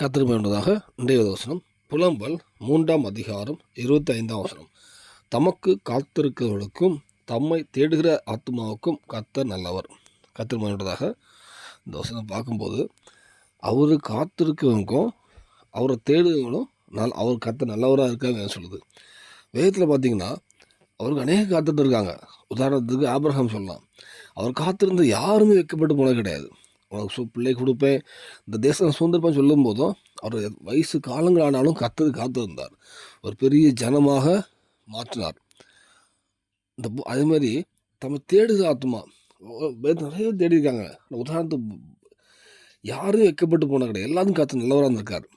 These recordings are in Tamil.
கர்த்தருக்கு வேண்டுவதாக இன்றைய வசனம் புலம்பல் 3ஆம் அதிகாரம் 25ஆம் வசனம். தமக்கு காத்திருக்கிறவர்களுக்கும் தம்மை தேடுகிற ஆத்மாவுக்கும் கர்த்தர் நல்லவர். கர்த்தருக்கு வேண்டுவதாக இந்த வசனம் பார்க்கும்போது அவர் காத்திருக்கிறவங்களுக்கும் அவரை தேடுகிறவங்களும் அவர் கர்த்தர் நல்லவராக இருக்காங்க சொல்லுது. வேதத்தில் பார்த்தீங்கன்னா அவருக்கு அநேக காத்துட்டு இருக்காங்க. உதாரணத்துக்கு ஆபிரகாம் சொல்லலாம். அவர் காத்திருந்து யாருமே வைக்கப்பட்டு போனது கிடையாது. உனக்கு பிள்ளை கொடுப்பேன், இந்த தேசம் சுதந்திரப்பேன் சொல்லும் போதும் அவர் வயசு காலங்கள் ஆனாலும் காத்திருந்தார். ஒரு பெரிய ஜனமாக மாற்றினார். அதேமாதிரி தம்மை தேடுகிற ஆத்மா நிறைய தேடி இருக்காங்க. உதாரணத்துக்கு யாரும் வைக்கப்பட்டு போன கிடையாது. எல்லாரும் காத்து நல்லவராக இருந்திருக்கார்.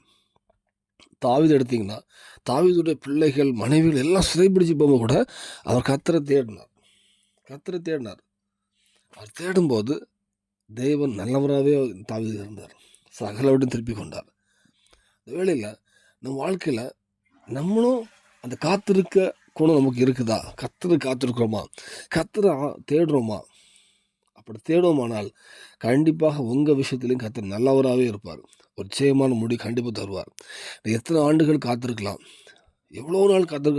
தாவீது எடுத்தீங்கன்னா தாவீதுடைய பிள்ளைகள் மனைவிகள் எல்லாம் சிறைப்பிடிச்சு போகும்போது கூட அவர் கர்த்தரை தேடினார். அவர் தேடும்போது தேவன் நல்லவராகவே தாவீது இருந்தார். சகலவற்றையும் திருப்பி கொண்டார். இந்த வேளையில் நம்ம வாழ்க்கையில் நம்மளும் அந்த காத்திருக்க குணம் நமக்கு இருக்குதா? கர்த்தரை காத்திருக்கிறோமா? கர்த்தரை தேடுறோமா? அப்படி தேடுவோமானால் கண்டிப்பாக உங்கள் விஷயத்துலையும் கர்த்தர் நல்லவராகவே இருப்பார். ஒரு நிச்சயமான முடிவு கண்டிப்பாக தருவார். எத்தனை ஆண்டுகள் காத்திருக்கலாம், எவ்வளோ நாள் கர்த்தரை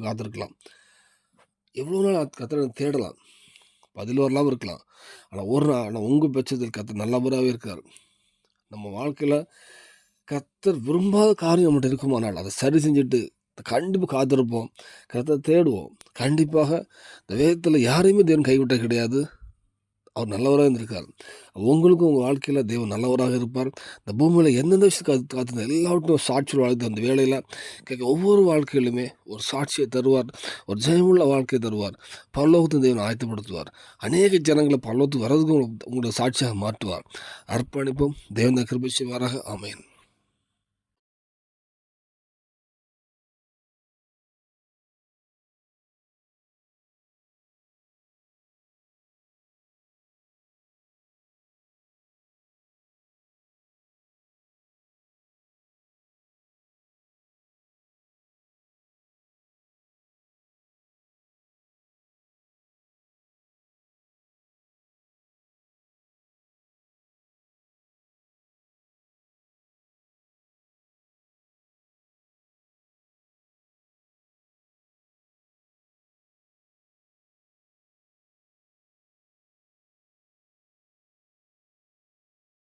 காத்திருக்கலாம், எவ்வளோ நாள் கர்த்தரை தேடலாம், பதில் வரலாம் இருக்கலாம். ஆனால் உங்கள் பட்சத்தில் கர்த்தர் நல்லவராகவே இருக்கார். நம்ம வாழ்க்கையில் கர்த்தர் விரும்பாத காரியம் நம்மகிட்ட இருக்குமானால் அதை சரி செஞ்சுட்டு கண்டிப்பாக காத்திருப்போம், கர்த்தரை தேடுவோம். கண்டிப்பாக இந்த வேதத்தில் யாரையுமே தேவன் கைவிட்ட கிடையாது. அவர் நல்லவராக இருந்திருக்கார். உங்களுக்கும் உங்கள் வாழ்க்கையில் தேவன் நல்லவராக இருப்பார். இந்த பூமியில் எந்தெந்த விஷயத்தை காத்திருந்த எல்லாவற்றையும் சாட்சியில் வாழ்த்து அந்த வேலையில் கேட்க ஒவ்வொரு வாழ்க்கையிலுமே ஒரு சாட்சியை தருவார். ஒரு ஜெயமுள்ள வாழ்க்கையை தருவார். பரலோகத்தின் தேவன் ஆயத்தப்படுத்துவார். அநேக ஜனங்களை பரலோகத்துக்கு வர்றதுக்கும் உங்களோட சாட்சியாக மாற்றுவார். அர்ப்பணிப்பும் தேவன் கிருபை செய்வாராக. ஆமென்.